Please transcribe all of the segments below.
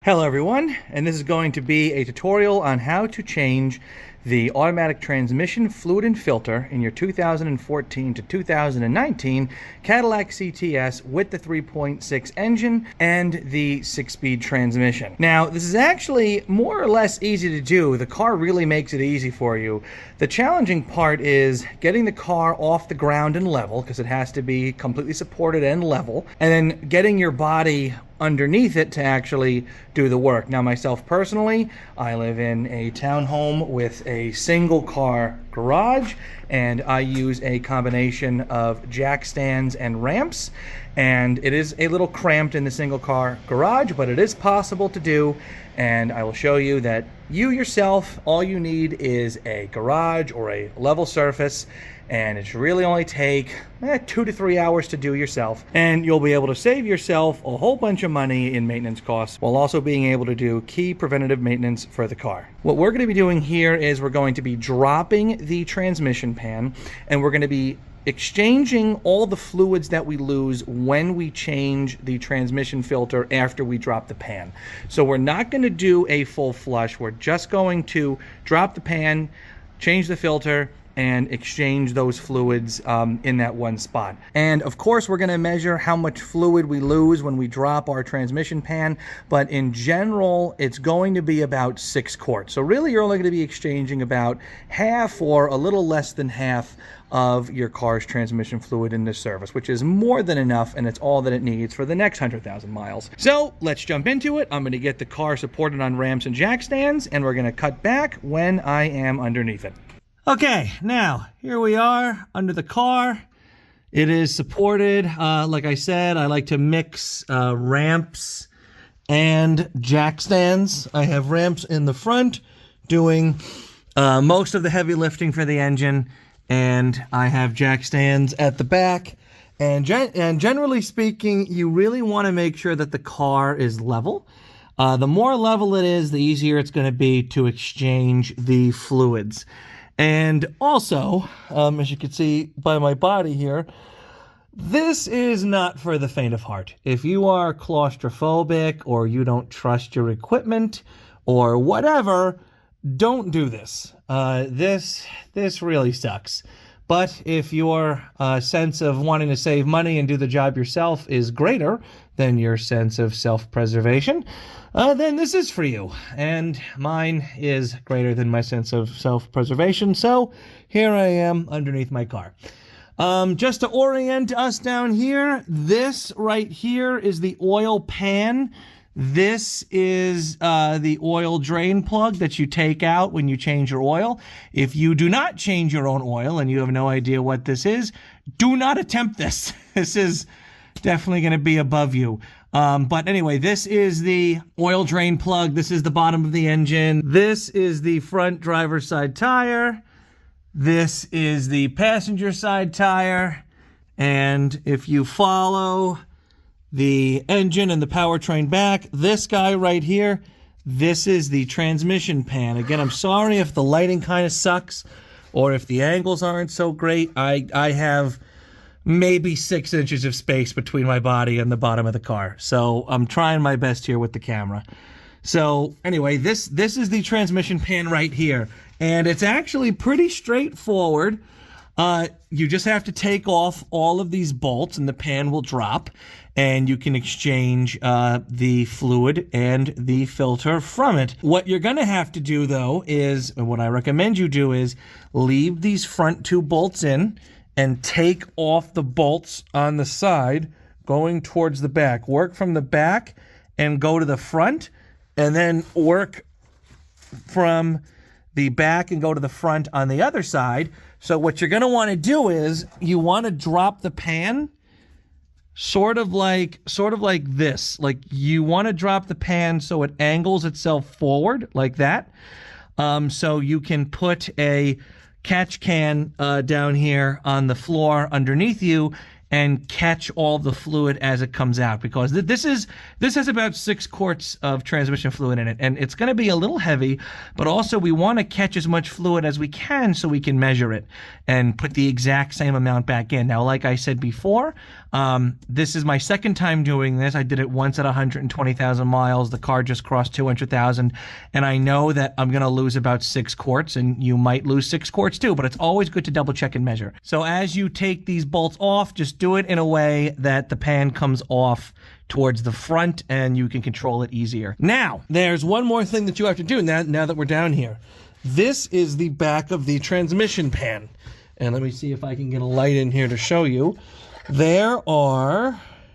Hello everyone, and this is going to be a tutorial on how to change the automatic transmission fluid and filter in your 2014 to 2019 Cadillac CTS with the 3.6 engine and the 6-speed transmission. Now, this is actually more or less easy to do. The car really makes it easy for you. The challenging part is getting the car off the ground and level, because it has to be completely supported and level, and then getting your body underneath it to actually do the work. Now, myself personally, I live in a townhome with a single car garage, and I use a combination of jack stands and ramps, and it is a little cramped in the single car garage, but it is possible to do. And I will show you that you yourself, all you need is a garage or a level surface, and it should really only take 2 to 3 hours to do yourself, and you'll be able to save yourself a whole bunch of money in maintenance costs while also being able to do key preventative maintenance for the car. What we're going to be doing here is we're going to be dropping the transmission pan, and we're going to be exchanging all the fluids that we lose when we change the transmission filter after we drop the pan. So we're not going to do a full flush. We're just going to drop the pan, change the filter, and exchange those fluids in that one spot. And of course, we're going to measure how much fluid we lose when we drop our transmission pan, but in general, it's going to be about 6 quarts. So really, you're only going to be exchanging about half or a little less than half of your car's transmission fluid in this service, which is more than enough, and it's all that it needs for the next 100,000 miles. So let's jump into it. I'm going to get the car supported on ramps and jack stands, and we're going to cut back when I am underneath it. Okay, now here we are under the car. It is supported. Like I said, I like to mix ramps and jack stands. I have ramps in the front doing most of the heavy lifting for the engine, and I have jack stands at the back. And generally speaking, you really want to make sure that the car is level. The more level it is, the easier it's going to be to exchange the fluids. And also, as you can see by my body here, this is not for the faint of heart. If you are claustrophobic or you don't trust your equipment or whatever, don't do this. This really sucks. But if your sense of wanting to save money and do the job yourself is greater than your sense of self-preservation, then this is for you. And mine is greater than my sense of self-preservation, so here I am underneath my car. Just to orient us down here, this right here is the oil pan. This is the oil drain plug that you take out when you change your oil. If you do not change your own oil and you have no idea what this is, do not attempt this. This is definitely going to be above you. But anyway, this is the oil drain plug. This is the bottom of the engine. This is the front driver's side tire. This is the passenger side tire. And if you follow the engine and the powertrain back, this guy right here, this is the transmission pan. Again, I'm sorry if the lighting kind of sucks or if the angles aren't so great. I have maybe 6 inches of space between my body and the bottom of the car, so I'm trying my best here with the camera. So anyway, this is the transmission pan right here, and it's actually pretty straightforward. You just have to take off all of these bolts and the pan will drop, and you can exchange the fluid and the filter from it. What you're going to have to do, though, is, and what I recommend you do, is leave these front 2 bolts in and take off the bolts on the side going towards the back. Work from the back and go to the front, and then work from the back and go to the front on the other side. So what you're going to want to do is you want to drop the pan sort of like this. Like, you want to drop the pan so it angles itself forward like that. So you can put a catch can down here on the floor underneath you, and catch all the fluid as it comes out, because this has about 6 quarts of transmission fluid in it, and it's going to be a little heavy, but also we want to catch as much fluid as we can so we can measure it and put the exact same amount back in. Now, like I said before, this is my second time doing this. I did it once at 120,000 miles. The car just crossed 200,000, and I know that I'm going to lose about 6 quarts, and you might lose 6 quarts too, but it's always good to double check and measure. So as you take these bolts off, just do it in a way that the pan comes off towards the front and you can control it easier. Now, there's one more thing that you have to do now that we're down here. This is the back of the transmission pan. And let me see if I can get a light in here to show you. There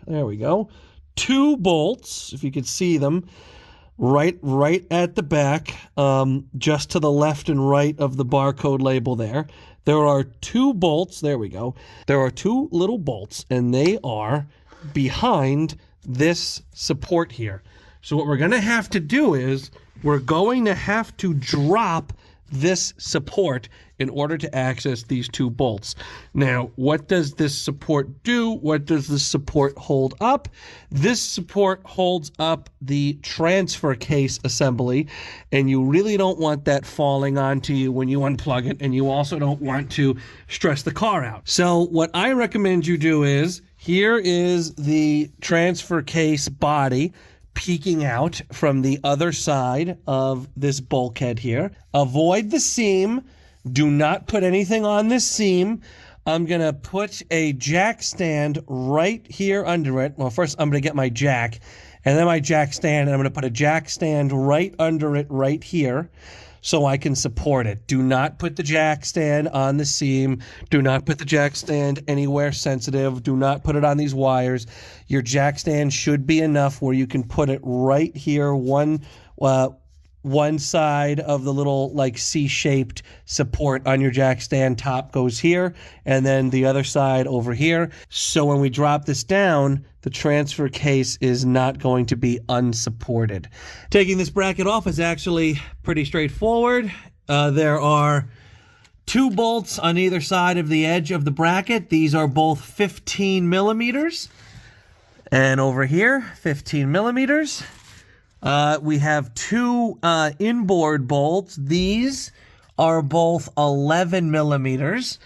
we go, 2 bolts, if you could see them, right at the back, just to the left and right of the barcode label there. There are 2 bolts, there we go. There are 2 little bolts, and they are behind this support here. So what we're going to have to do is we're going to have to drop this support in order to access these 2 bolts. Now, what does this support do? What does this support hold up? This support holds up the transfer case assembly, and you really don't want that falling onto you when you unplug it, and you also don't want to stress the car out. So what I recommend you do is, here is the transfer case body peeking out from the other side of this bulkhead here. Avoid the seam. Do not put anything on this seam. I'm going to put a jack stand right here under it. Well, first I'm going to get my jack, and then my jack stand, and I'm going to put a jack stand right under it right here so I can support it. Do not put the jack stand on the seam. Do not put the jack stand anywhere sensitive. Do not put it on these wires. Your jack stand should be enough where you can put it right here, one side of the little like C-shaped support on your jack stand top goes here, and then the other side over here. So when we drop this down, the transfer case is not going to be unsupported. Taking this bracket off is actually pretty straightforward. There are 2 bolts on either side of the edge of the bracket. These are both 15 millimeters. And over here, 15 millimeters. We have 2 inboard bolts. These are both 11 millimeters.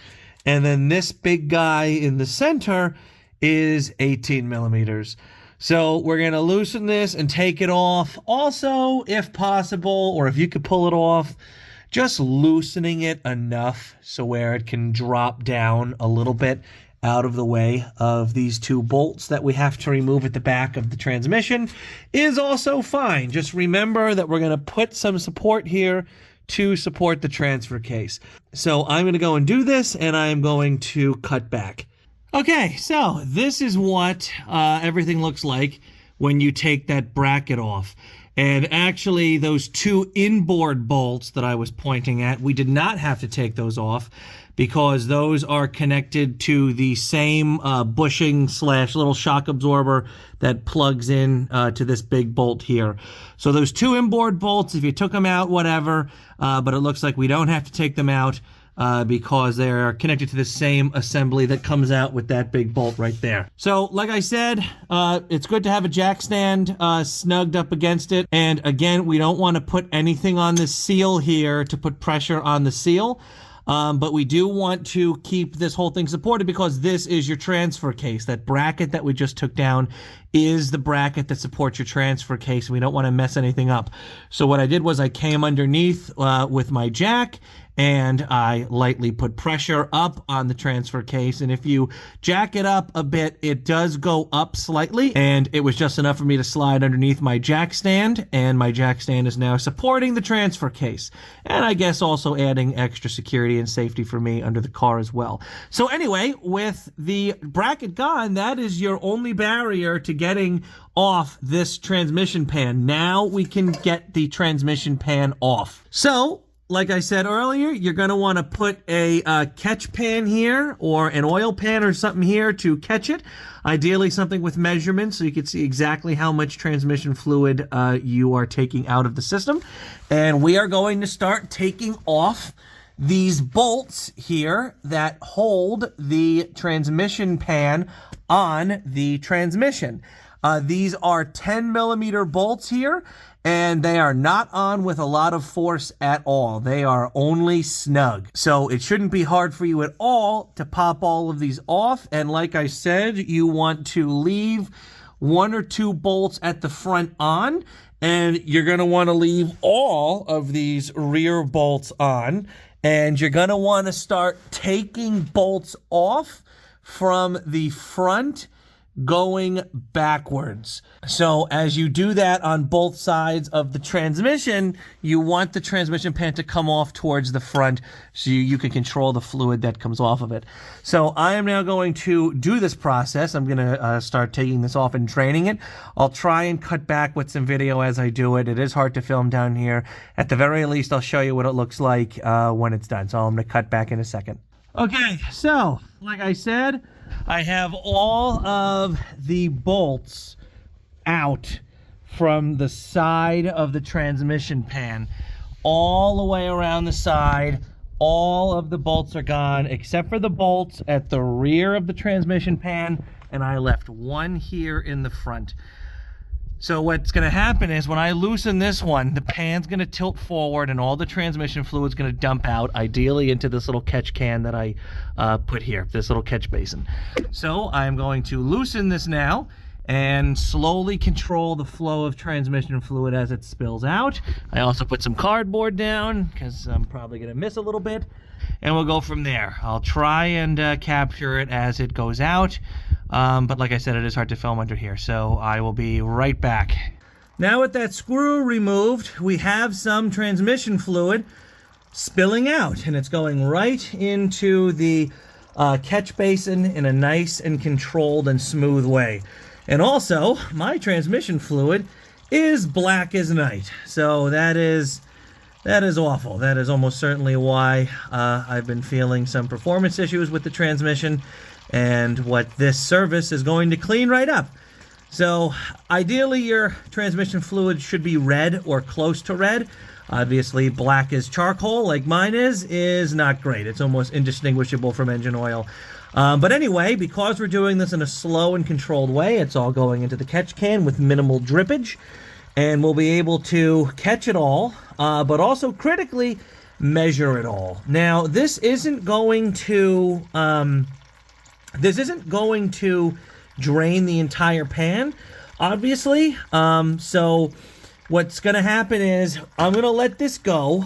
And then this big guy in the center is 18 millimeters. So we're going to loosen this and take it off. Also, if possible, or if you could pull it off, just loosening it enough so where it can drop down a little bit out of the way of these 2 bolts that we have to remove at the back of the transmission is also fine. Just remember that we're going to put some support here to support the transfer case. So I'm going to go and do this, and I'm going to cut back. Okay, so this is what everything looks like when you take that bracket off. And actually, those 2 inboard bolts that I was pointing at, we did not have to take those off because those are connected to the same bushing / little shock absorber that plugs in to this big bolt here. So those 2 inboard bolts, if you took them out, whatever, but it looks like we don't have to take them out because they're connected to the same assembly that comes out with that big bolt right there. So like I said, it's good to have a jack stand snugged up against it. And again, we don't want to put anything on the seal here to put pressure on the seal. But we do want to keep this whole thing supported because this is your transfer case. That bracket that we just took down is the bracket that supports your transfer case. We don't want to mess anything up. So what I did was I came underneath with my jack, and I lightly put pressure up on the transfer case. And if you jack it up a bit, it does go up slightly. And it was just enough for me to slide underneath my jack stand. And my jack stand is now supporting the transfer case. And I guess also adding extra security and safety for me under the car as well. So anyway, with the bracket gone, that is your only barrier to getting off this transmission pan. Now we can get the transmission pan off. So, like I said earlier, you're going to want to put a catch pan here or an oil pan or something here to catch it. Ideally something with measurements so you can see exactly how much transmission fluid you are taking out of the system. And we are going to start taking off these bolts here that hold the transmission pan on the transmission. These are 10 millimeter bolts here, and they are not on with a lot of force at all. They are only snug. So it shouldn't be hard for you at all to pop all of these off. And like I said, you want to leave 1 or 2 bolts at the front on, and you're going to want to leave all of these rear bolts on. And you're going to want to start taking bolts off from the front going backwards. So as you do that on both sides of the transmission, you want the transmission pan to come off towards the front so you can control the fluid that comes off of it. So I am now going to do this process. I'm going to start taking this off and draining it. I'll try and cut back with some video as I do it. It is hard to film down here. At the very least, I'll show you what it looks like when it's done. So I'm going to cut back in a second. Okay, so like I said, I have all of the bolts out from the side of the transmission pan, all the way around the side. All of the bolts are gone except for the bolts at the rear of the transmission pan, and I left one here in the front. So what's going to happen is when I loosen this one, the pan's going to tilt forward and all the transmission fluid's going to dump out, ideally into this little catch can that I put here, this little catch basin. So I'm going to loosen this now and slowly control the flow of transmission fluid as it spills out. I also put some cardboard down because I'm probably going to miss a little bit, and we'll go from there. I'll try and capture it as it goes out. But like I said, it is hard to film under here, so I will be right back. Now with that screw removed, we have some transmission fluid spilling out, and it's going right into the catch basin in a nice and controlled and smooth way. And also, my transmission fluid is black as night, so that is awful. That is almost certainly why I've been feeling some performance issues with the transmission, and what this service is going to clean right up. So ideally your transmission fluid should be red or close to red. Obviously black as charcoal like mine is not great. It's almost indistinguishable from engine oil. But anyway, because we're doing this in a slow and controlled way, it's all going into the catch can with minimal drippage, and we'll be able to catch it all, but also critically measure it all. Now this isn't going to drain the entire pan, obviously. So what's going to happen is I'm going to let this go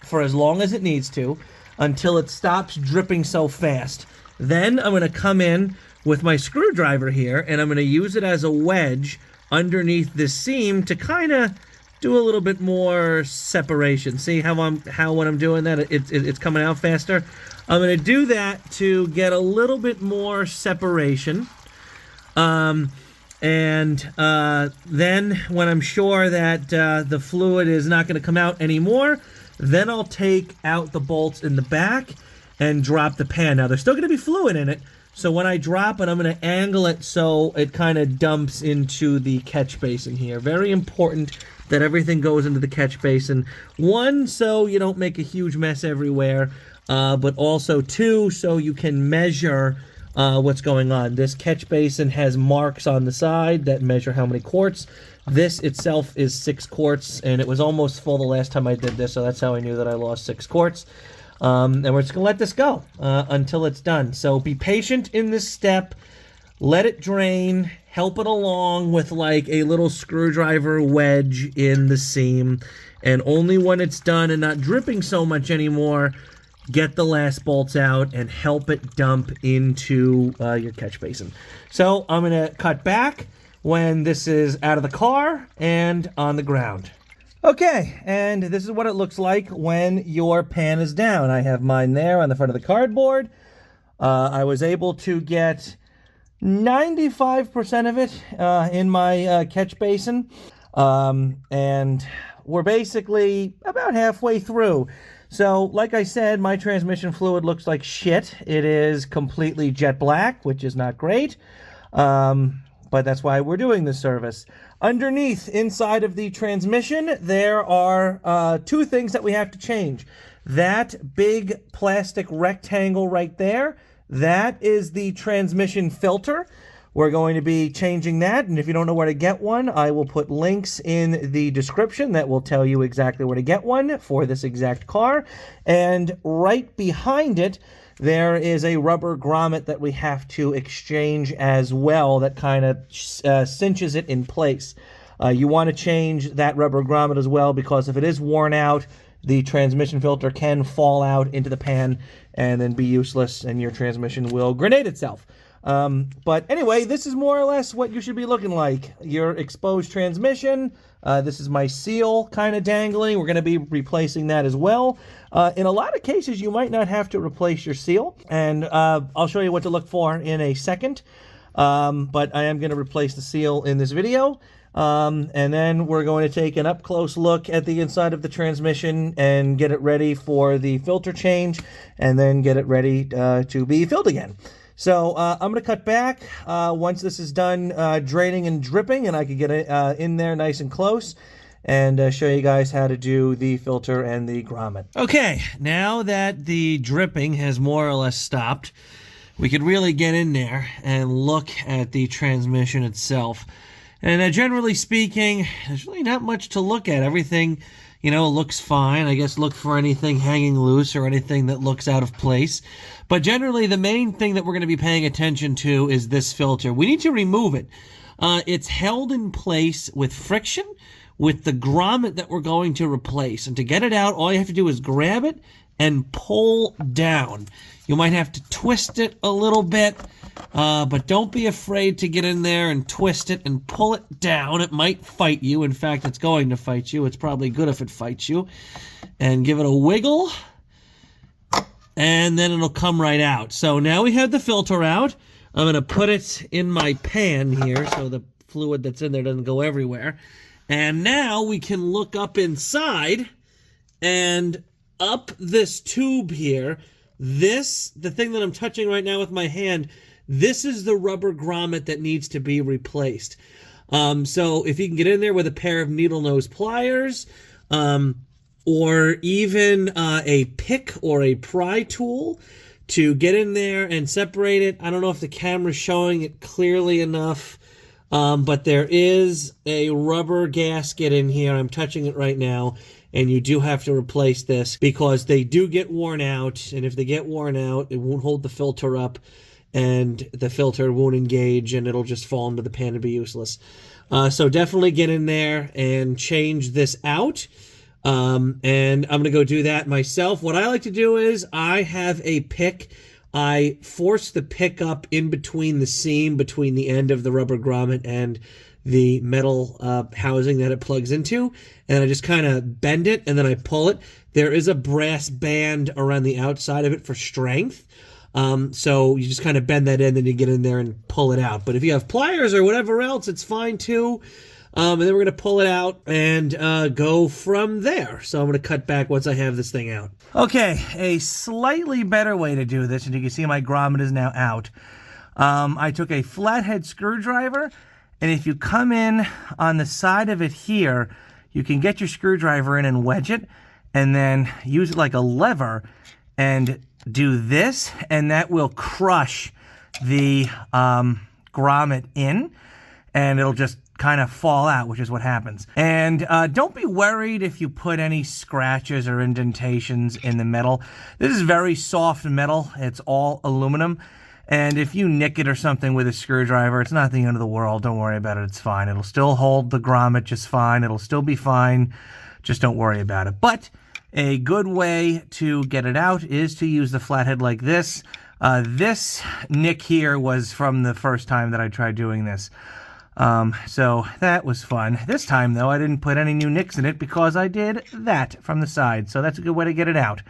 for as long as it needs to until it stops dripping so fast. Then I'm going to come in with my screwdriver here, and I'm going to use it as a wedge underneath this seam to kind of do a little bit more separation. See how when I'm doing that, it's coming out faster? I'm going to do that to get a little bit more separation. Then when I'm sure that the fluid is not going to come out anymore, then I'll take out the bolts in the back and drop the pan. Now, there's still going to be fluid in it, so when I drop it, I'm going to angle it so it kind of dumps into the catch basin here. Very important that everything goes into the catch basin. 1, so you don't make a huge mess everywhere, but also 2, so you can measure what's going on. This catch basin has marks on the side that measure how many quarts. This itself is 6 quarts, and it was almost full the last time I did this, so that's how I knew that I lost 6 quarts. And we're just going to let this go until it's done. So be patient in this step. Let it drain. Help it along with like a little screwdriver wedge in the seam. And only when it's done and not dripping so much anymore, get the last bolts out and help it dump into your catch basin. So I'm going to cut back when this is out of the car and on the ground. Okay, and this is what it looks like when your pan is down. I have mine there on the front of the cardboard. I was able to get 95% of it in my catch basin. And we're basically about halfway through. So, like I said, my transmission fluid looks like shit. It is completely jet black, which is not great. But that's why we're doing this service. Underneath, inside of the transmission, there are 2 things that we have to change. That big plastic rectangle right there, that is the transmission filter. We're going to be changing that, and if you don't know where to get one, I will put links in the description that will tell you exactly where to get one for this exact car. And right behind it, there is a rubber grommet that we have to exchange as well that kind of cinches it in place. You want to change that rubber grommet as well, because if it is worn out, the transmission filter can fall out into the pan and then be useless, and your transmission will grenade itself. But anyway, this is more or less what you should be looking like. Your exposed transmission. This is my seal kind of dangling. We're going to be replacing that as well. In a lot of cases, you might not have to replace your seal, and I'll show you what to look for in a second. But I am going to replace the seal in this video. And then we're going to take an up-close look at the inside of the transmission and get it ready for the filter change, and then get it ready to be filled again. So I'm going to cut back once this is done draining and dripping, and I can get it in there nice and close, and show you guys how to do the filter and the grommet. Okay, now that the dripping has more or less stopped, we could really get in there and look at the transmission itself. And generally speaking, there's really not much to look at. Everything, you know, looks fine. I guess look for anything hanging loose or anything that looks out of place. But generally, the main thing that we're going to be paying attention to is this filter. We need to remove it. It's held in place with friction with the grommet that we're going to replace. And to get it out, all you have to do is grab it and pull down. You might have to twist it a little bit, but don't be afraid to get in there and twist it and pull it down. It might fight you. In fact, it's going to fight you. It's probably good if it fights you. And give it a wiggle, and then it'll come right out. So now we have the filter out. I'm going to put it in my pan here so the fluid that's in there doesn't go everywhere. And now we can look up inside, and up this tube here, the thing that I'm touching right now with my hand, this is the rubber grommet that needs to be replaced. So if you can get in there with a pair of needle nose pliers, or even a pick or a pry tool to get in there and separate it. I don't know if the camera's showing it clearly enough, but there is a rubber gasket in here. I'm touching it right now. And you do have to replace this because they do get worn out. And if they get worn out, it won't hold the filter up, and the filter won't engage, and it'll just fall into the pan and be useless. So definitely get in there and change this out. And I'm going to go do that myself. What I like to do is I have a pick. I force the pick up in between the seam, between the end of the rubber grommet and the metal housing that it plugs into, and I just kind of bend it, and then I pull it. There is a brass band around the outside of it for strength, so you just kind of bend that in, then you get in there and pull it out. But if you have pliers or whatever else, it's fine too. And then we're going to pull it out and go from there. So I'm going to cut back once I have this thing out. Okay, a slightly better way to do this, and you can see my grommet is now out. I took a flathead screwdriver, and if you come in on the side of it here, you can get your screwdriver in and wedge it, and then use it like a lever and do this, and that will crush the grommet in, and it'll just kind of fall out, which is what happens. And don't be worried if you put any scratches or indentations in the metal. This is very soft metal. It's all aluminum. And if you nick it or something with a screwdriver, it's not the end of the world. Don't worry about it. It's fine. It'll still hold the grommet just fine. It'll still be fine. Just don't worry about it. But a good way to get it out is to use the flathead like this. This nick here was from the first time that I tried doing this. So that was fun. This time, though, I didn't put any new nicks in it because I did that from the side. So that's a good way to get it out.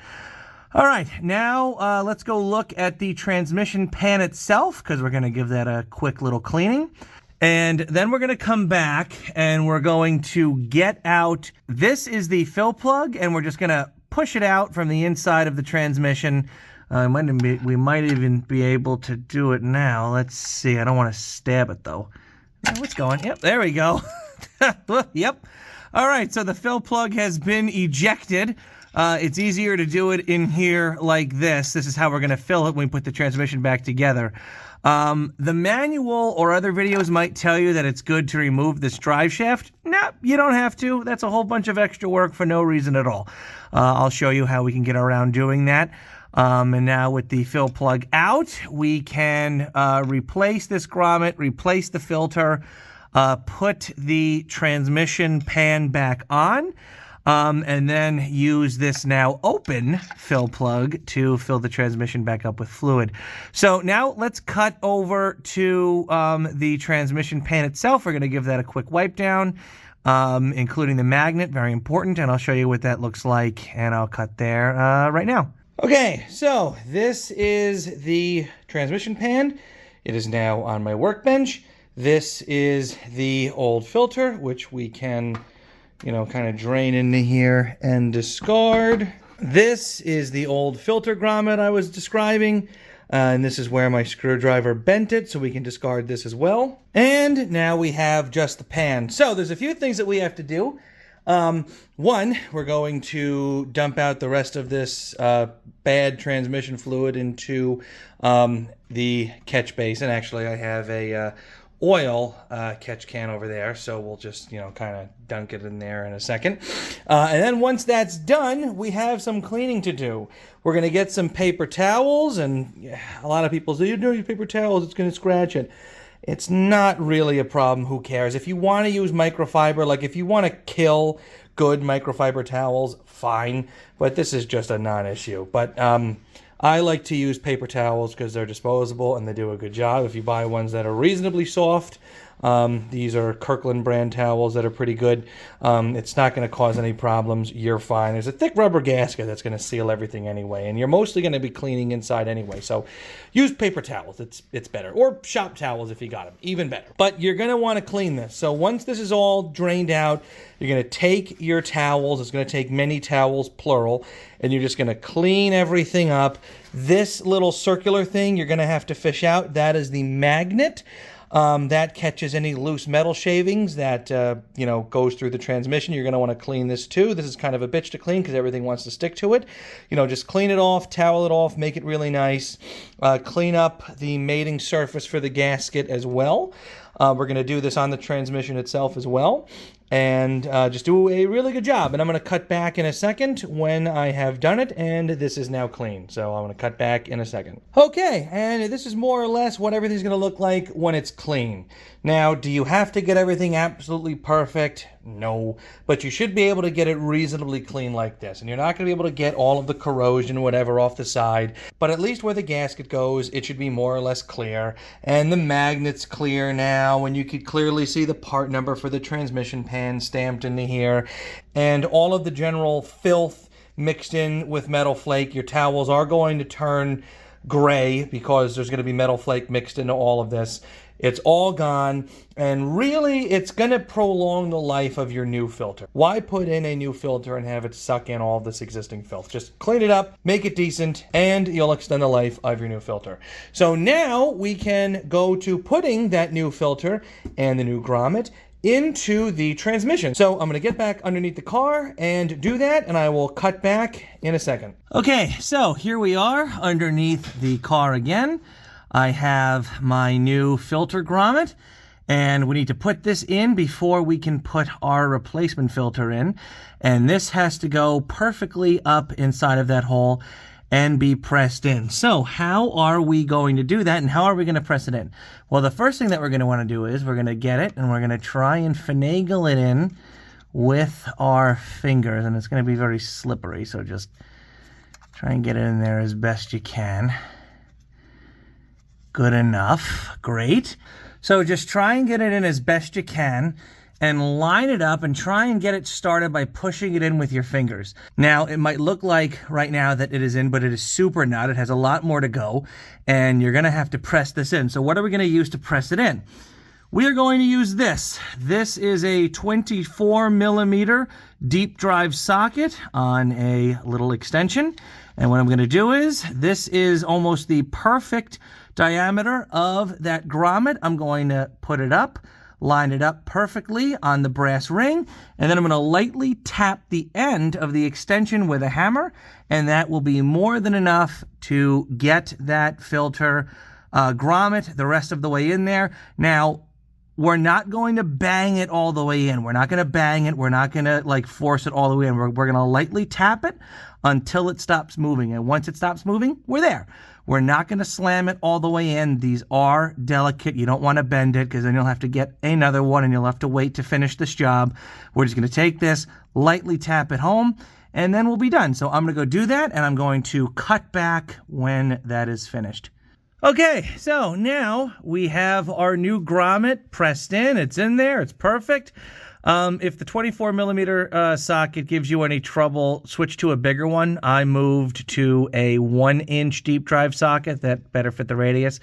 All right, now let's go look at the transmission pan itself, because we're going to give that a quick little cleaning. And then we're going to come back and we're going to get out. This is the fill plug, and we're just going to push it out from the inside of the transmission. We might even be able to do it now. Let's see. I don't want to stab it, though. What's going? Yep, there we go. Yep. All right, so the fill plug has been ejected. It's easier to do it in here like this. This is how we're going to fill it when we put the transmission back together. The manual or other videos might tell you that it's good to remove this drive shaft. No, you don't have to. That's a whole bunch of extra work for no reason at all. I'll show you how we can get around doing that. And now with the fill plug out, we can replace this grommet, replace the filter, put the transmission pan back on, and then use this now open fill plug to fill the transmission back up with fluid. So now let's cut over to the transmission pan itself. We're going to give that a quick wipe down, including the magnet, very important, and I'll show you what that looks like, and I'll cut there right now. Okay, so this is the transmission pan. It is now on my workbench. This is the old filter, which we can, kind of drain into here and discard. This is the old filter grommet I was describing, and this is where my screwdriver bent it, so we can discard this as well. And now we have just the pan. So there's a few things that we have to do. One, we're going to dump out the rest of this bad transmission fluid into the catch basin. Actually, I have a oil catch can over there, so we'll just kind of dunk it in there in a second. And then once that's done, we have some cleaning to do. We're going to get some paper towels, and a lot of people say, you don't use paper towels, it's going to scratch it. It's not really a problem. Who cares? If you want to use microfiber, like if you want to kill good microfiber towels, fine. But this is just a non-issue. But I like to use paper towels because they're disposable and they do a good job. If you buy ones that are reasonably soft, these are Kirkland brand towels that are pretty good. It's not going to cause any problems. You're fine. There's a thick rubber gasket that's going to seal everything anyway, and you're mostly going to be cleaning inside anyway. So use paper towels. It's better. Or shop towels if you got them. Even better. But you're going to want to clean this. So once this is all drained out, you're going to take your towels. It's going to take many towels, plural, and you're just going to clean everything up. This little circular thing you're going to have to fish out. That is the magnet. That catches any loose metal shavings that, goes through the transmission. You're going to want to clean this too. This is kind of a bitch to clean because everything wants to stick to it. Just clean it off, towel it off, make it really nice. Clean up the mating surface for the gasket as well. We're going to do this on the transmission itself as well. And just do a really good job. And I'm going to cut back in a second when I have done it, and this is now clean. So I'm going to cut back in a second. Okay, and this is more or less what everything's going to look like when it's clean. Now, do you have to get everything absolutely perfect? No, but you should be able to get it reasonably clean like this. And you're not going to be able to get all of the corrosion, whatever, off the side. But at least where the gasket goes, it should be more or less clear. And the magnet's clear now, and you can clearly see the part number for the transmission pan stamped into here. And all of the general filth mixed in with metal flake. Your towels are going to turn gray because there's going to be metal flake mixed into all of this. It's all gone, and really it's going to prolong the life of your new filter. Why put in a new filter and have it suck in all this existing filth? Just clean it up, make it decent, and you'll extend the life of your new filter. So now we can go to putting that new filter and the new grommet into the transmission. So I'm going to get back underneath the car and do that, and I will cut back in a second. Okay, so here we are underneath the car again. I have my new filter grommet, and we need to put this in before we can put our replacement filter in. And this has to go perfectly up inside of that hole and be pressed in. So how are we going to do that, and how are we going to press it in? Well, the first thing that we're going to want to do is we're going to get it, and we're going to try and finagle it in with our fingers. And it's going to be very slippery, so just try and get it in there as best you can. Good enough. Great. So just try and get it in as best you can and line it up and try and get it started by pushing it in with your fingers. Now, it might look like right now that it is in, but it is super not. It has a lot more to go, and you're going to have to press this in. So what are we going to use to press it in? We are going to use this. This is a 24 millimeter deep drive socket on a little extension. And what I'm going to do is, this is almost the perfect diameter of that grommet. I'm going to put it up, line it up perfectly on the brass ring, and then I'm going to lightly tap the end of the extension with a hammer, and that will be more than enough to get that filter grommet the rest of the way in there. Now, we're not going to bang it all the way in. We're not going to bang it. We're not going to like force it all the way in. We're going to lightly tap it until it stops moving. And once it stops moving, we're there. We're not going to slam it all the way in. These are delicate. You don't want to bend it because then you'll have to get another one and you'll have to wait to finish this job. We're just going to take this, lightly tap it home, and then we'll be done. So I'm going to go do that, and I'm going to cut back when that is finished. Okay, so now we have our new grommet pressed in. It's in there. It's perfect. If the 24 millimeter socket gives you any trouble, switch to a bigger one. I moved to a 1-inch deep drive socket that better fit the radius,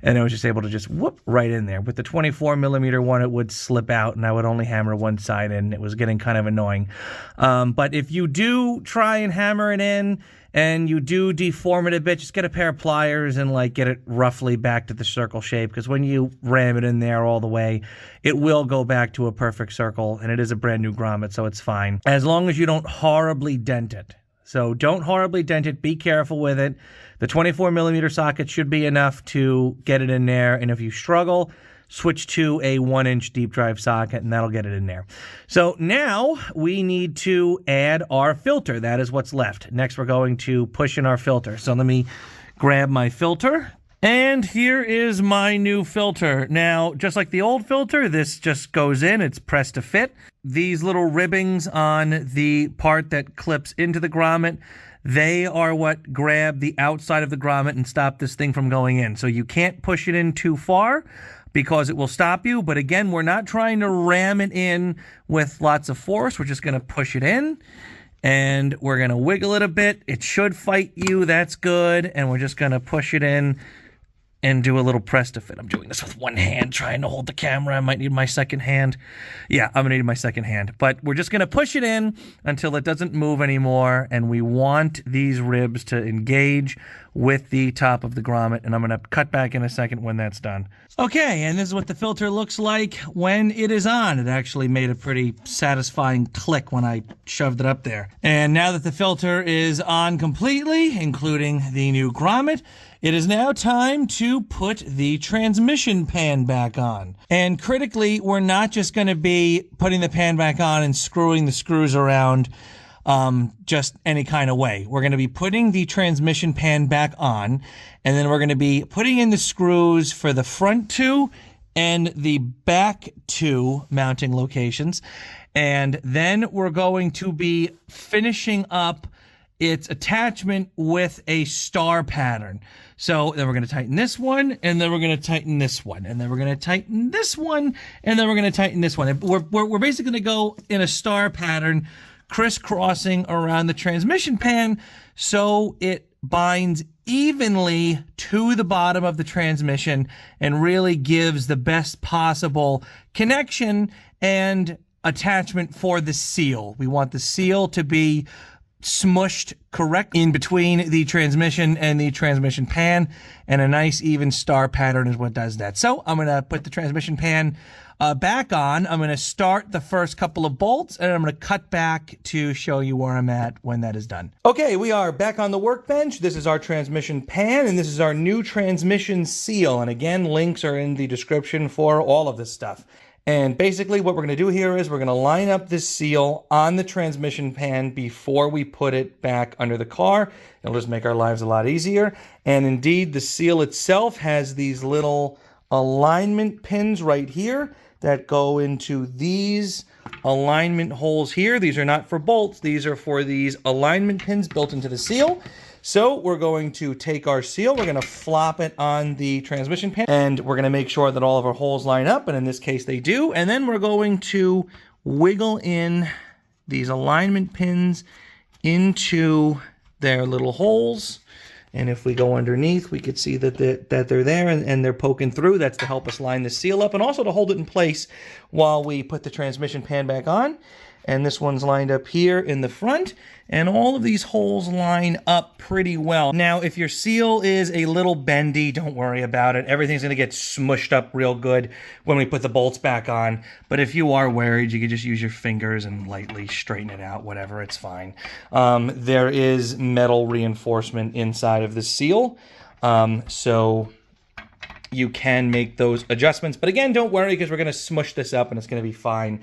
and I was just able to just whoop right in there. With the 24 millimeter one, it would slip out, and I would only hammer one side in. It was getting kind of annoying. But if you do try and hammer it in, and you do deform it a bit, just get a pair of pliers and like get it roughly back to the circle shape, because when you ram it in there all the way, it will go back to a perfect circle, and it is a brand new grommet, so it's fine. As long as you don't horribly dent it. So don't horribly dent it, be careful with it. The 24 millimeter socket should be enough to get it in there, and if you struggle, switch to a 1-inch deep drive socket, and that'll get it in there. So now we need to add our filter. That is what's left. Next, we're going to push in our filter. So let me grab my filter. And here is my new filter. Now, just like the old filter, this just goes in. It's pressed to fit. These little ribbings on the part that clips into the grommet, they are what grab the outside of the grommet and stop this thing from going in. So you can't push it in too far, because it will stop you. But again, we're not trying to ram it in with lots of force. We're just going to push it in, and we're going to wiggle it a bit. It should fight you. That's good. And we're just going to push it in and do a little press to fit. I'm doing this with one hand, trying to hold the camera. I might need my second hand. Yeah, I'm going to need my second hand. But we're just going to push it in until it doesn't move anymore, and we want these ribs to engage with the top of the grommet, and I'm going to cut back in a second when that's done. Okay, and this is what the filter looks like when it is on. It actually made a pretty satisfying click when I shoved it up there. And now that the filter is on completely, including the new grommet, it is now time to put the transmission pan back on. And critically, we're not just going to be putting the pan back on and screwing the screws around just any kind of way. We're going to be putting the transmission pan back on, and then we're going to be putting in the screws for the front two and the back two mounting locations. And then we're going to be finishing up its attachment with a star pattern. So then we're going to tighten this one, and then we're going to tighten this one, and then we're going to tighten this one, and then we're going to tighten this one. We're basically going to go in a star pattern, crisscrossing around the transmission pan so it binds evenly to the bottom of the transmission and really gives the best possible connection and attachment for the seal. We want the seal to be smushed correct in between the transmission and the transmission pan, and a nice even star pattern is what does that. So I'm going to put the transmission pan back on. I'm going to start the first couple of bolts, and I'm going to cut back to show you where I'm at when that is done. Okay, we are back on the workbench. This is our transmission pan, and this is our new transmission seal. And again, links are in the description for all of this stuff. And basically what we're going to do here is we're going to line up this seal on the transmission pan before we put it back under the car. It'll just make our lives a lot easier. And indeed, the seal itself has these little alignment pins right here that go into these alignment holes here. These are not for bolts. These are for these alignment pins built into the seal. So we're going to take our seal, we're going to flop it on the transmission pan, and we're going to make sure that all of our holes line up, and in this case they do. And then we're going to wiggle in these alignment pins into their little holes. And if we go underneath, we could see that they're there and they're poking through. That's to help us line the seal up and also to hold it in place while we put the transmission pan back on. and this one's lined up here in the front, and all of these holes line up pretty well. Now, if your seal is a little bendy, don't worry about it. Everything's gonna get smushed up real good when we put the bolts back on. But if you are worried, you can just use your fingers and lightly straighten it out, whatever, it's fine. There is metal reinforcement inside of the seal, so you can make those adjustments. But again, don't worry, because we're gonna smush this up and it's gonna be fine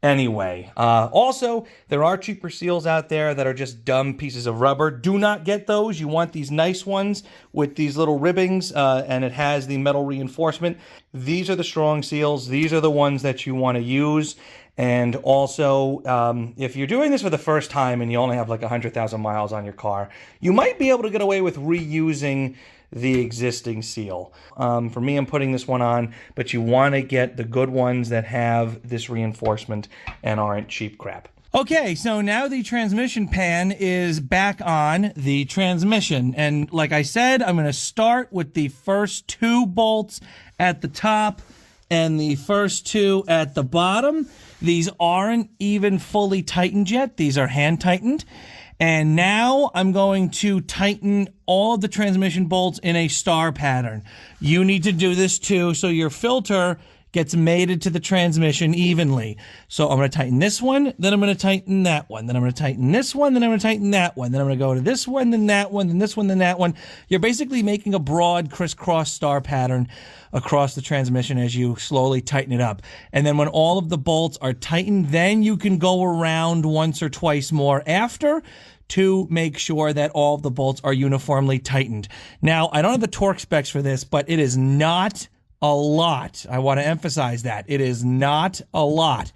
anyway. Also, there are cheaper seals out there that are just dumb pieces of rubber. Do not get those. You want these nice ones with these little ribbings, and it has the metal reinforcement. These are the strong seals. These are the ones that you want to use. And also, if you're doing this for the first time and you only have like 100,000 miles on your car, you might be able to get away with reusing the existing seal. For me, I'm putting this one on, but you want to get the good ones that have this reinforcement and aren't cheap crap. Okay, so now the transmission pan is back on the transmission. And like I said, I'm going to start with the first 2 bolts at the top and the first 2 at the bottom. These aren't even fully tightened yet. These are hand tightened. And now I'm going to tighten all of the transmission bolts in a star pattern. You need to do this too, so your filter gets mated to the transmission evenly. So I'm going to tighten this one, then I'm going to tighten that one, then I'm going to tighten this one, then I'm going to tighten that one, then I'm going to go to this one, then that one, then this one, then that one. You're basically making a broad crisscross star pattern across the transmission as you slowly tighten it up. And then when all of the bolts are tightened, then you can go around once or twice more after to make sure that all of the bolts are uniformly tightened. Now, I don't have the torque specs for this, but it is not a lot. I want to emphasize that. It is not a lot.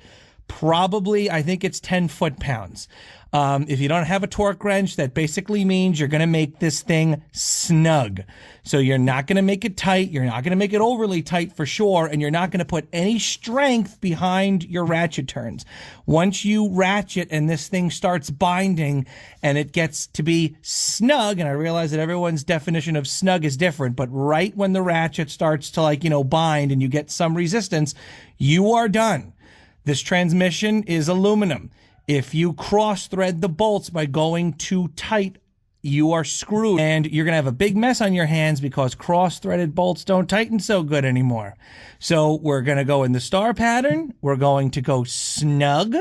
Probably, I think it's 10 foot-pounds. If you don't have a torque wrench, that basically means you're going to make this thing snug. So you're not going to make it tight. You're not going to make it overly tight for sure. And you're not going to put any strength behind your ratchet turns. Once you ratchet and this thing starts binding and it gets to be snug, and I realize that everyone's definition of snug is different, but right when the ratchet starts to bind and you get some resistance, you are done. This transmission is aluminum. If you cross-thread the bolts by going too tight, you are screwed. And you're going to have a big mess on your hands because cross-threaded bolts don't tighten so good anymore. So we're going to go in the star pattern. We're going to go snug.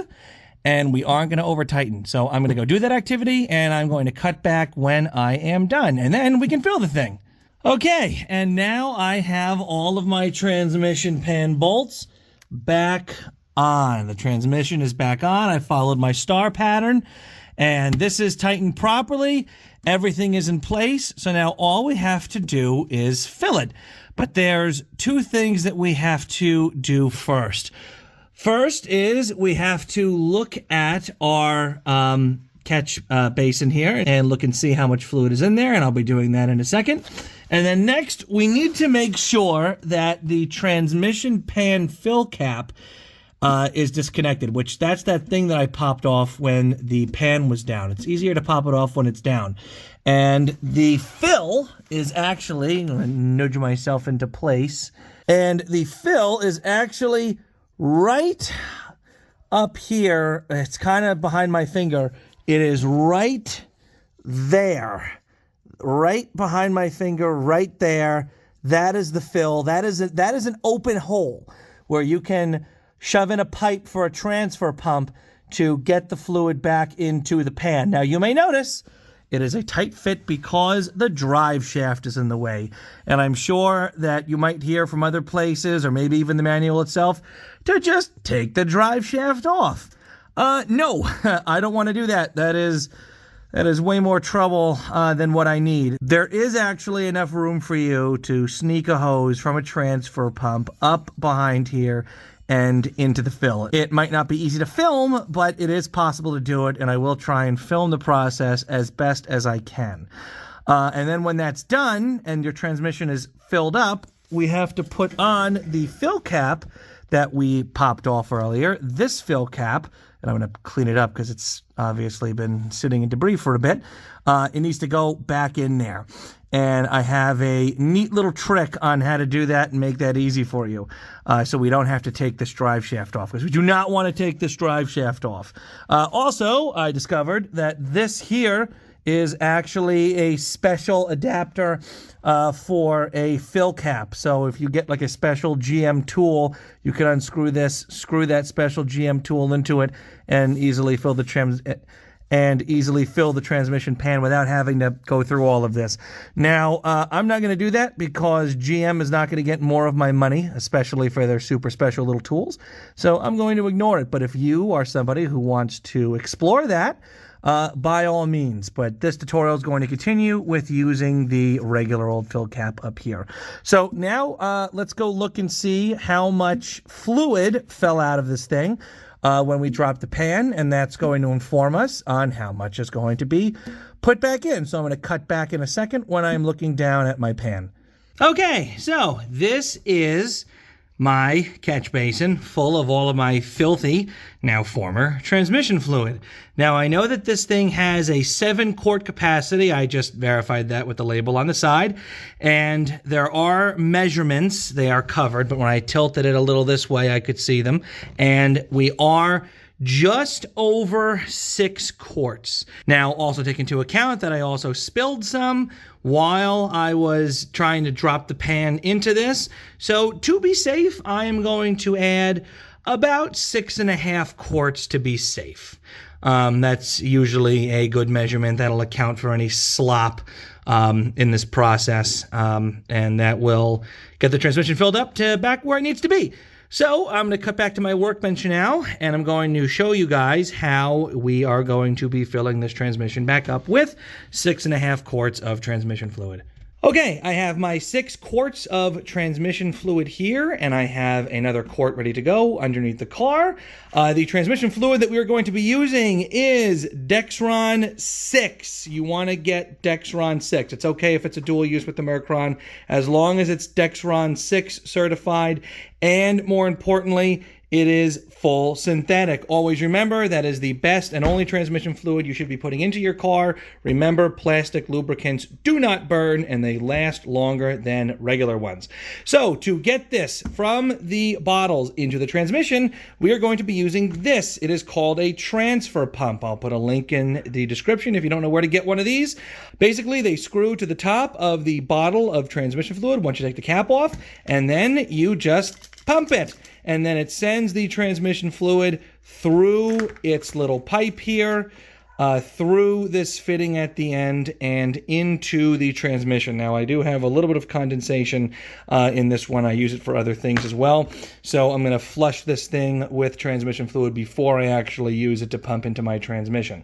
And we aren't going to over-tighten. So I'm going to go do that activity, and I'm going to cut back when I am done. And then we can fill the thing. Okay, and now I have all of my transmission pan bolts back on. The transmission is back on. I followed my star pattern, and this is tightened properly. Everything is in place. So now all we have to do is fill it. But there's 2 things that we have to do first. First is we have to look at our catch basin here and look and see how much fluid is in there, and I'll be doing that in a second. And then next, we need to make sure that the transmission pan fill cap is disconnected, which that's that thing that I popped off when the pan was down. It's easier to pop it off when it's down. And the fill is actually, I'm going to nudge myself into place, and the fill is actually right up here. It's kind of behind my finger. It is right there. Right behind my finger, right there. That is the fill. That is an open hole where you can shove in a pipe for a transfer pump to get the fluid back into the pan. Now, you may notice it is a tight fit because the drive shaft is in the way. And I'm sure that you might hear from other places, or maybe even the manual itself, to just take the drive shaft off. No, I don't want to do that. That is way more trouble than what I need. There is actually enough room for you to sneak a hose from a transfer pump up behind here and into the fill. It might not be easy to film, but it is possible to do it, and I will try and film the process as best as I can. And then when that's done and your transmission is filled up, we have to put on the fill cap that we popped off earlier. This fill cap, and I'm going to clean it up because it's obviously been sitting in debris for a bit. It needs to go back in there. and I have a neat little trick on how to do that and make that easy for you, so we don't have to take this drive shaft off, because we do not want to take this drive shaft off. Also, I discovered that this here is actually a special adapter for a fill cap. So if you get like a special GM tool, you can unscrew this, screw that special GM tool into it, and easily fill the transmission pan without having to go through all of this. Now, I'm not going to do that because GM is not going to get more of my money, especially for their super special little tools. So I'm going to ignore it. But if you are somebody who wants to explore that, by all means. But this tutorial is going to continue with using the regular old fill cap up here. So now let's go look and see how much fluid fell out of this thing when we drop the pan, and that's going to inform us on how much is going to be put back in. So I'm going to cut back in a second when I'm looking down at my pan. Okay, so this is my catch basin full of all of my filthy, now former, transmission fluid. Now, I know that this thing has a 7-quart capacity. I just verified that with the label on the side. And there are measurements. They are covered, but when I tilted it a little this way, I could see them. And we are just over 6 quarts. Now, also take into account that I also spilled some while I was trying to drop the pan into this. So to be safe, I am going to add about 6.5 quarts to be safe. That's usually a good measurement. That'll account for any slop in this process, and that will get the transmission filled up to back where it needs to be. So I'm going to cut back to my workbench now, and I'm going to show you guys how we are going to be filling this transmission back up with 6.5 quarts of transmission fluid. Okay, I have my 6 quarts of transmission fluid here, and I have another quart ready to go underneath the car. The transmission fluid that we are going to be using is Dexron 6. You want to get Dexron 6. It's okay if it's a dual use with the Mercron, as long as it's Dexron 6 certified, and more importantly, it is full synthetic. Always remember, that is the best and only transmission fluid you should be putting into your car. Remember, plastic lubricants do not burn, and they last longer than regular ones. So to get this from the bottles into the transmission, we are going to be using this. It is called a transfer pump. I'll put a link in the description if you don't know where to get one of these. Basically, they screw to the top of the bottle of transmission fluid once you take the cap off, and then you just pump it. And then it sends the transmission fluid through its little pipe here, through this fitting at the end, and into the transmission. Now, I do have a little bit of condensation in this one. I use it for other things as well. So I'm going to flush this thing with transmission fluid before I actually use it to pump into my transmission.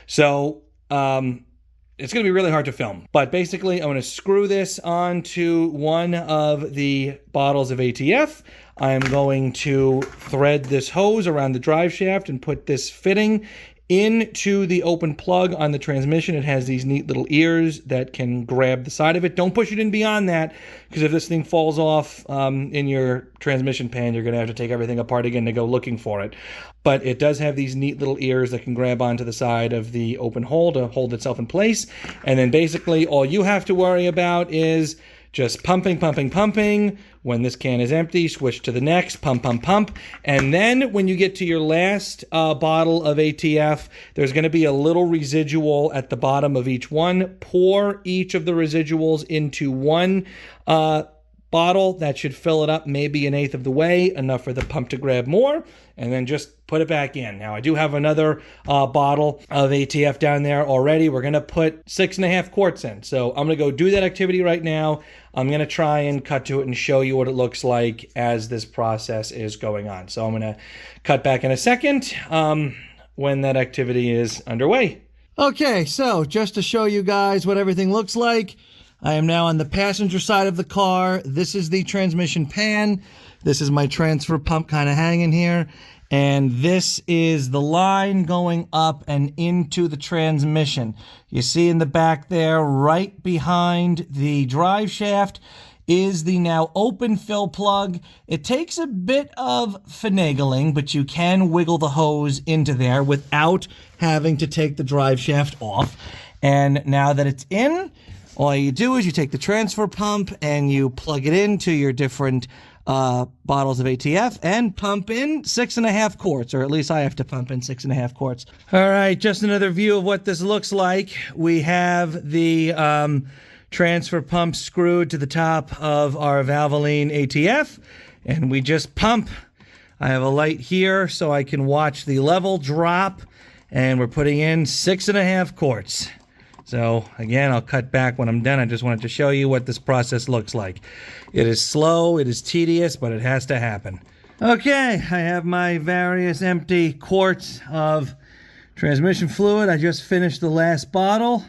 So it's going to be really hard to film. But basically, I'm going to screw this onto one of the bottles of ATF. I'm going to thread this hose around the drive shaft and put this fitting into the open plug on the transmission. It has these neat little ears that can grab the side of it. Don't push it in beyond that, because if this thing falls off in your transmission pan, you're going to have to take everything apart again to go looking for it. But it does have these neat little ears that can grab onto the side of the open hole to hold itself in place. And then basically all you have to worry about is just pumping, pumping, pumping. When this can is empty, switch to the next, pump, pump, pump. And then when you get to your last bottle of ATF, there's going to be a little residual at the bottom of each one. Pour each of the residuals into one bottle. That should fill it up maybe 1/8 of the way, enough for the pump to grab more, and then just put it back in. Now, I do have another bottle of ATF down there already. We're going to put 6.5 quarts in. So I'm going to go do that activity right now. I'm going to try and cut to it and show you what it looks like as this process is going on. So I'm going to cut back in a second when that activity is underway. Okay, so just to show you guys what everything looks like, I am now on the passenger side of the car. This is the transmission pan. This is my transfer pump kind of hanging here. And this is the line going up and into the transmission. You see in the back there, right behind the drive shaft, is the now open fill plug. It takes a bit of finagling, but you can wiggle the hose into there without having to take the drive shaft off. And now that it's in, All you do is you take the transfer pump and you plug it into your different bottles of ATF and pump in 6.5 quarts, or at least I have to pump in 6.5 quarts. All right, just another view of what this looks like. We have the transfer pump screwed to the top of our Valvoline ATF, and we just pump. I have a light here so I can watch the level drop, and we're putting in 6.5 quarts. So again, I'll cut back when I'm done. I just wanted to show you what this process looks like. It is slow, it is tedious, but it has to happen. Okay, I have my various empty quarts of transmission fluid. I just finished the last bottle.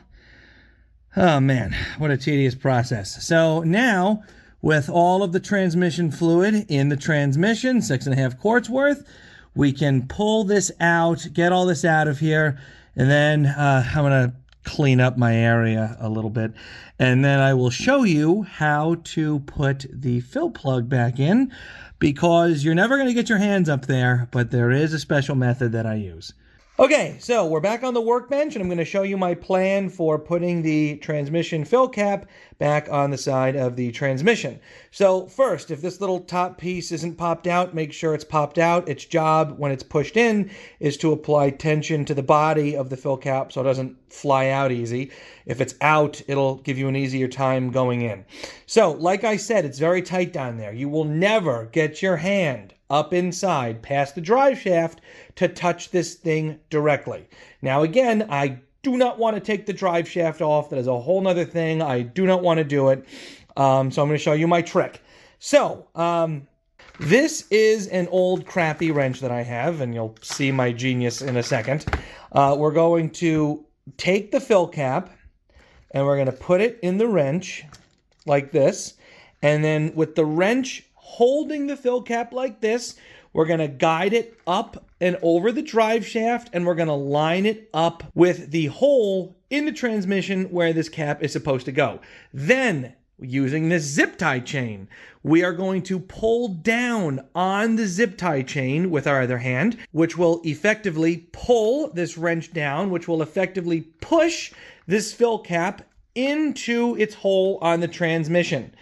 Oh man, what a tedious process. So now, with all of the transmission fluid in the transmission, 6.5 quarts worth, we can pull this out, get all this out of here, and then I'm gonna clean up my area a little bit, and then I will show you how to put the fill plug back in, because you're never going to get your hands up there, but there is a special method that I use. Okay, so we're back on the workbench, and I'm going to show you my plan for putting the transmission fill cap back on the side of the transmission. So first, if this little top piece isn't popped out, make sure it's popped out. Its job, when it's pushed in, is to apply tension to the body of the fill cap so it doesn't fly out easy. If it's out, it'll give you an easier time going in. So, like I said, it's very tight down there. You will never get your hand up inside past the drive shaft to touch this thing directly. Now again, I do not want to take the drive shaft off. That is a whole nother thing. I do not want to do it. So I'm going to show you my trick. So this is an old crappy wrench that I have, and you'll see my genius in a second. We're going to take the fill cap and we're going to put it in the wrench like this. And then with the wrench holding the fill cap like this, we're going to guide it up and over the drive shaft, and we're going to line it up with the hole in the transmission where this cap is supposed to go. Then, using this zip tie chain, we are going to pull down on the zip tie chain with our other hand, which will effectively pull this wrench down, which will effectively push this fill cap into its hole on the transmission.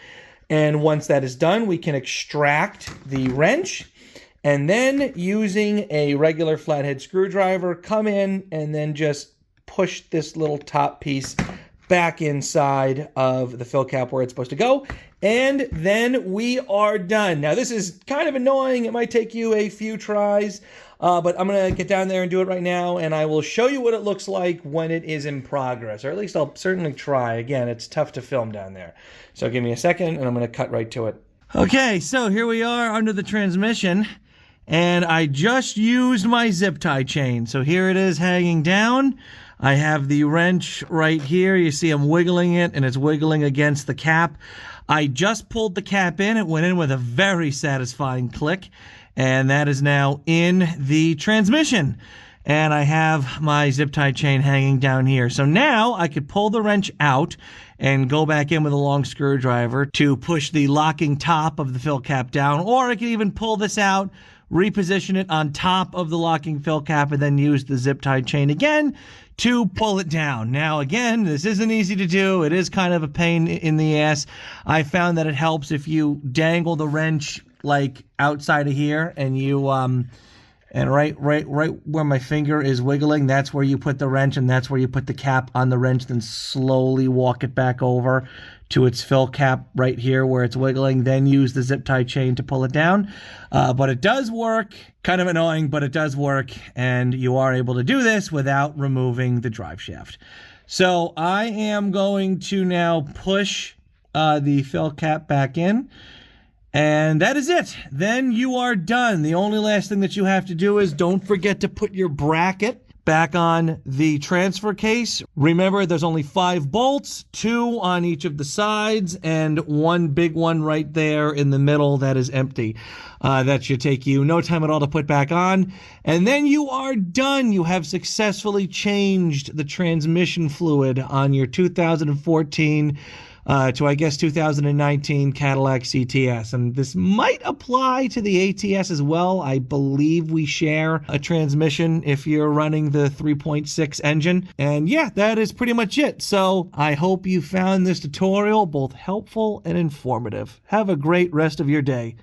And once that is done, we can extract the wrench, and then using a regular flathead screwdriver, come in and then just push this little top piece back inside of the fill cap where it's supposed to go. And then we are done. Now this is kind of annoying. It might take you a few tries, but I'm going to get down there and do it right now, and I will show you what it looks like when it is in progress, or at least I'll certainly try. Again, it's tough to film down there. So give me a second, and I'm going to cut right to it. Okay, so here we are under the transmission, and I just used my zip tie chain. So here it is hanging down. I have the wrench right here. You see I'm wiggling it, and it's wiggling against the cap. I just pulled the cap in. It went in with a very satisfying click, and that is now in the transmission. And I have my zip tie chain hanging down here. So now I could pull the wrench out and go back in with a long screwdriver to push the locking top of the fill cap down, or I could even pull this out, reposition it on top of the locking fill cap, and then use the zip tie chain again to pull it down. Now again, this isn't easy to do. It is kind of a pain in the ass. I found that it helps if you dangle the wrench like outside of here, and you and right where my finger is wiggling, that's where you put the wrench, and that's where you put the cap on the wrench, then slowly walk it back over to its fill cap right here where it's wiggling, then use the zip tie chain to pull it down. But it does work. Kind of annoying, but it does work, and you are able to do this without removing the drive shaft. So I am going to now push the fill cap back in, and that is it. Then you are done. The only last thing that you have to do is don't forget to put your bracket back on the transfer case. Remember, there's only 5 bolts, 2 on each of the sides, and 1 big one right there in the middle that is empty. That should take you no time at all to put back on. And then you are done. You have successfully changed the transmission fluid on your 2014 to, I guess, 2019 Cadillac CTS. And this might apply to the ATS as well. I believe we share a transmission if you're running the 3.6 engine. And yeah, that is pretty much it. So I hope you found this tutorial both helpful and informative. Have a great rest of your day.